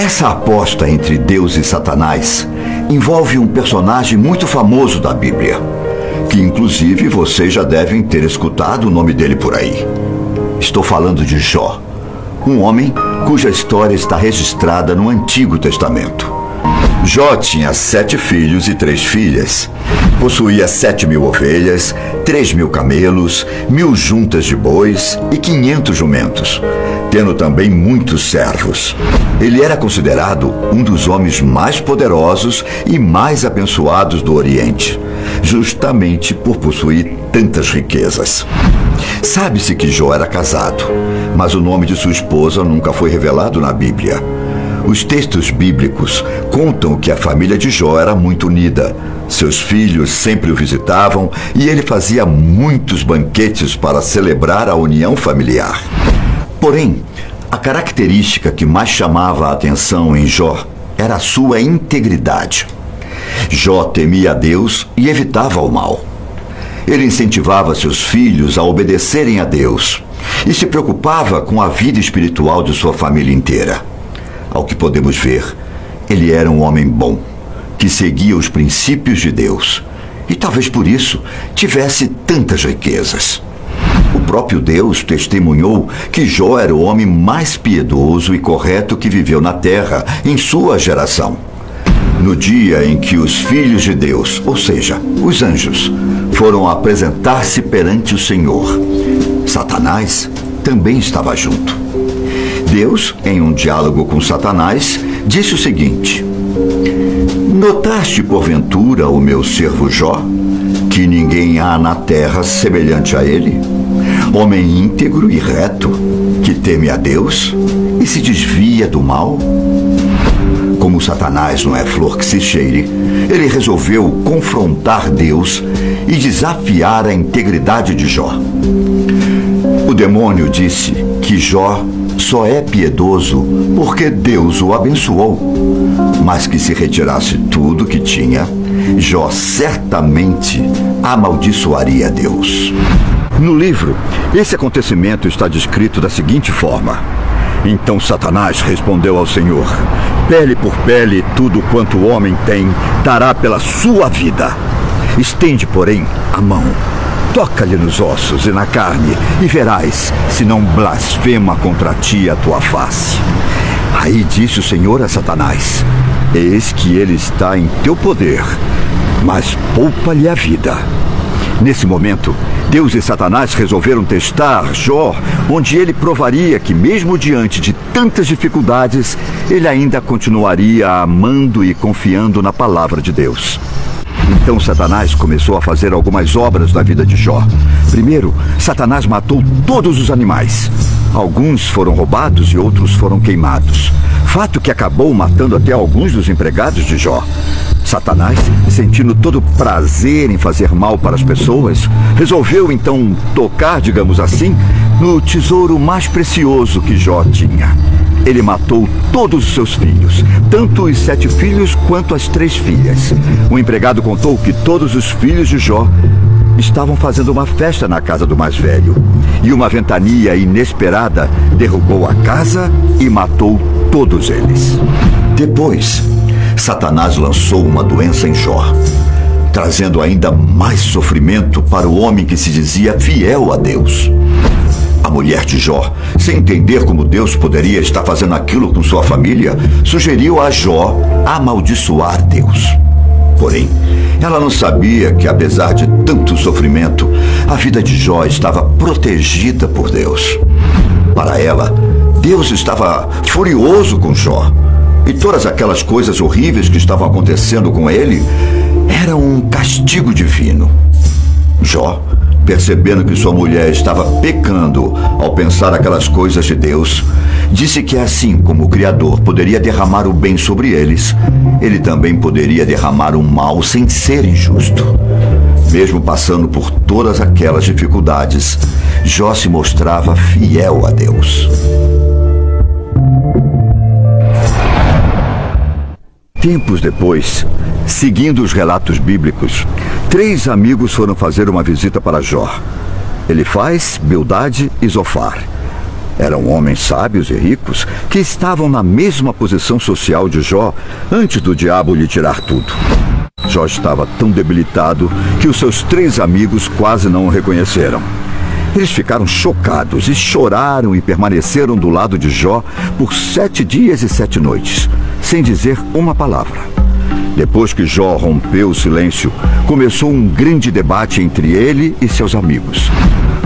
Essa aposta entre Deus e Satanás envolve um personagem muito famoso da Bíblia, que inclusive vocês já devem ter escutado o nome dele por aí. Estou falando de Jó, um homem cuja história está registrada no Antigo Testamento. Jó tinha 7 filhos e 3 filhas. Possuía 7.000 ovelhas, 3.000 camelos, 1.000 juntas de bois e 500 jumentos, tendo também muitos servos. Ele era considerado um dos homens mais poderosos e mais abençoados do Oriente, justamente por possuir tantas riquezas. Sabe-se que Jó era casado, mas o nome de sua esposa nunca foi revelado na Bíblia. Os textos bíblicos contam que a família de Jó era muito unida. Seus filhos sempre o visitavam e ele fazia muitos banquetes para celebrar a união familiar. Porém, a característica que mais chamava a atenção em Jó era a sua integridade. Jó temia a Deus e evitava o mal. Ele incentivava seus filhos a obedecerem a Deus e se preocupava com a vida espiritual de sua família inteira. Ao que podemos ver, ele era um homem bom, que seguia os princípios de Deus e talvez por isso tivesse tantas riquezas. O próprio Deus testemunhou que Jó era o homem mais piedoso e correto que viveu na terra em sua geração. No dia em que os filhos de Deus, ou seja, os anjos, foram apresentar-se perante o Senhor, Satanás também estava junto. Deus, em um diálogo com Satanás, disse o seguinte: notaste porventura o meu servo Jó, que ninguém há na terra semelhante a ele? Homem íntegro e reto, que teme a Deus e se desvia do mal? Como Satanás não é flor que se cheire, ele resolveu confrontar Deus e desafiar a integridade de Jó. O demônio disse que Jó só é piedoso porque Deus o abençoou, mas que se retirasse tudo que tinha, Jó certamente amaldiçoaria Deus. No livro, esse acontecimento está descrito da seguinte forma: então Satanás respondeu ao Senhor: pele por pele, tudo quanto o homem tem, dará pela sua vida. Estende, porém, a mão, toca-lhe nos ossos e na carne, e verás se não blasfema contra ti a tua face. Aí disse o Senhor a Satanás: eis que ele está em teu poder, mas poupa-lhe a vida. Nesse momento, Deus e Satanás resolveram testar Jó, onde ele provaria que, mesmo diante de tantas dificuldades, ele ainda continuaria amando e confiando na palavra de Deus. Então Satanás começou a fazer algumas obras na vida de Jó. Primeiro, Satanás matou todos os animais. Alguns foram roubados e outros foram queimados. Fato que acabou matando até alguns dos empregados de Jó. Satanás, sentindo todo prazer em fazer mal para as pessoas, resolveu então tocar, digamos assim, no tesouro mais precioso que Jó tinha. Ele matou todos os seus filhos, tanto os 7 filhos quanto as 3 filhas. O empregado contou que todos os filhos de Jó estavam fazendo uma festa na casa do mais velho, e uma ventania inesperada derrubou a casa e matou todos eles. Depois, Satanás lançou uma doença em Jó, trazendo ainda mais sofrimento para o homem que se dizia fiel a Deus. A mulher de Jó, sem entender como Deus poderia estar fazendo aquilo com sua família, sugeriu a Jó amaldiçoar Deus. Porém, ela não sabia que, apesar de tanto sofrimento, a vida de Jó estava protegida por Deus. Para ela, Deus estava furioso com Jó, e todas aquelas coisas horríveis que estavam acontecendo com ele eram um castigo divino. Jó, percebendo que sua mulher estava pecando ao pensar aquelas coisas de Deus, disse que assim como o Criador poderia derramar o bem sobre eles, ele também poderia derramar o mal sem ser injusto. Mesmo passando por todas aquelas dificuldades, Jó se mostrava fiel a Deus. Tempos depois, seguindo os relatos bíblicos, 3 amigos foram fazer uma visita para Jó: Elifaz, Bildade e Zofar. Eram homens sábios e ricos que estavam na mesma posição social de Jó antes do diabo lhe tirar tudo. Jó estava tão debilitado que os seus 3 amigos quase não o reconheceram. Eles ficaram chocados e choraram e permaneceram do lado de Jó por 7 dias e 7 noites, sem dizer uma palavra. Depois que Jó rompeu o silêncio, começou um grande debate entre ele e seus amigos.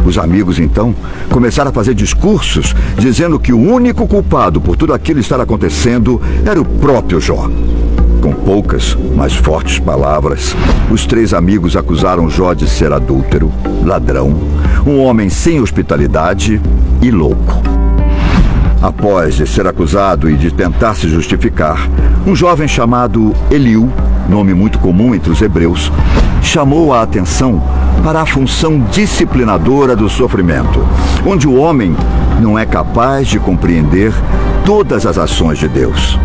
Os amigos, então, começaram a fazer discursos dizendo que o único culpado por tudo aquilo estar acontecendo era o próprio Jó. Com poucas, mas fortes palavras, os 3 amigos acusaram Jó de ser adúltero, ladrão, um homem sem hospitalidade e louco. Após de ser acusado e de tentar se justificar, um jovem chamado Eliú, nome muito comum entre os hebreus, chamou a atenção para a função disciplinadora do sofrimento, onde o homem não é capaz de compreender todas as ações de Deus.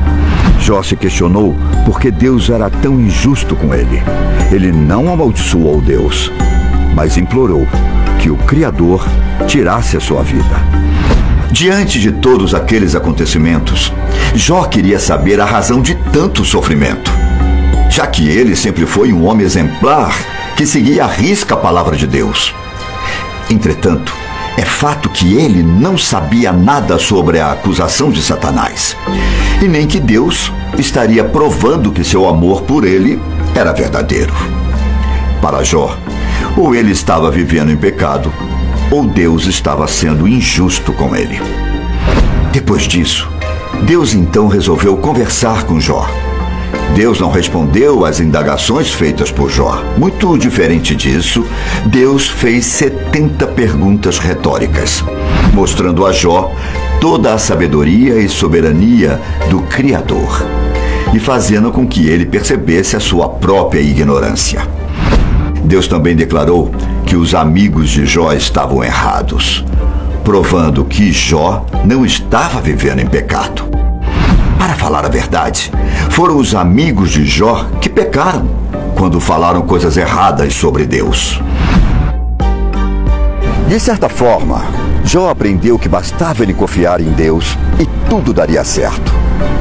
Jó se questionou por que Deus era tão injusto com ele. Ele não amaldiçoou Deus, mas implorou que o Criador tirasse a sua vida. Diante de todos aqueles acontecimentos, Jó queria saber a razão de tanto sofrimento, já que ele sempre foi um homem exemplar que seguia à risca a palavra de Deus. Entretanto, é fato que ele não sabia nada sobre a acusação de Satanás, e nem que Deus estaria provando que seu amor por ele era verdadeiro. Para Jó, ou ele estava vivendo em pecado, ou Deus estava sendo injusto com ele. Depois disso, Deus então resolveu conversar com Jó. Deus não respondeu às indagações feitas por Jó. Muito diferente disso, Deus fez 70 perguntas retóricas, mostrando a Jó toda a sabedoria e soberania do Criador, e fazendo com que ele percebesse a sua própria ignorância. Deus também declarou que os amigos de Jó estavam errados, provando que Jó não estava vivendo em pecado. Para falar a verdade, foram os amigos de Jó que pecaram quando falaram coisas erradas sobre Deus. De certa forma, Jó aprendeu que bastava ele confiar em Deus e tudo daria certo.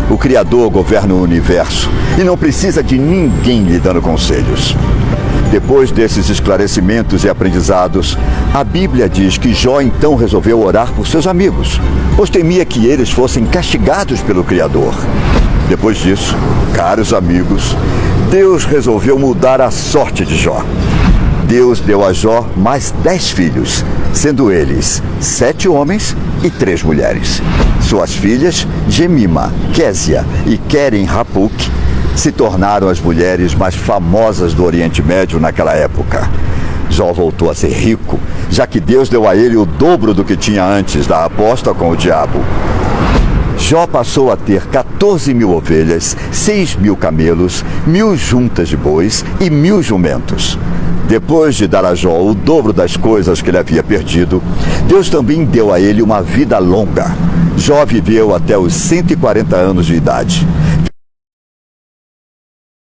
O Criador governa o universo e não precisa de ninguém lhe dando conselhos. Depois desses esclarecimentos e aprendizados, a Bíblia diz que Jó então resolveu orar por seus amigos, pois temia que eles fossem castigados pelo Criador. Depois disso, caros amigos, Deus resolveu mudar a sorte de Jó. Deus deu a Jó mais 10 filhos, sendo eles 7 homens e 3 mulheres. Suas filhas, Gemima, Késia e Queren-Hapuk, se tornaram as mulheres mais famosas do Oriente Médio naquela época. Jó voltou a ser rico, já que Deus deu a ele o dobro do que tinha antes da aposta com o diabo. Jó passou a ter 14.000 ovelhas, 6.000 camelos, 1.000 juntas de bois e 1.000 jumentos. Depois de dar a Jó o dobro das coisas que ele havia perdido, Deus também deu a ele uma vida longa. Jó viveu até os 140 anos de idade.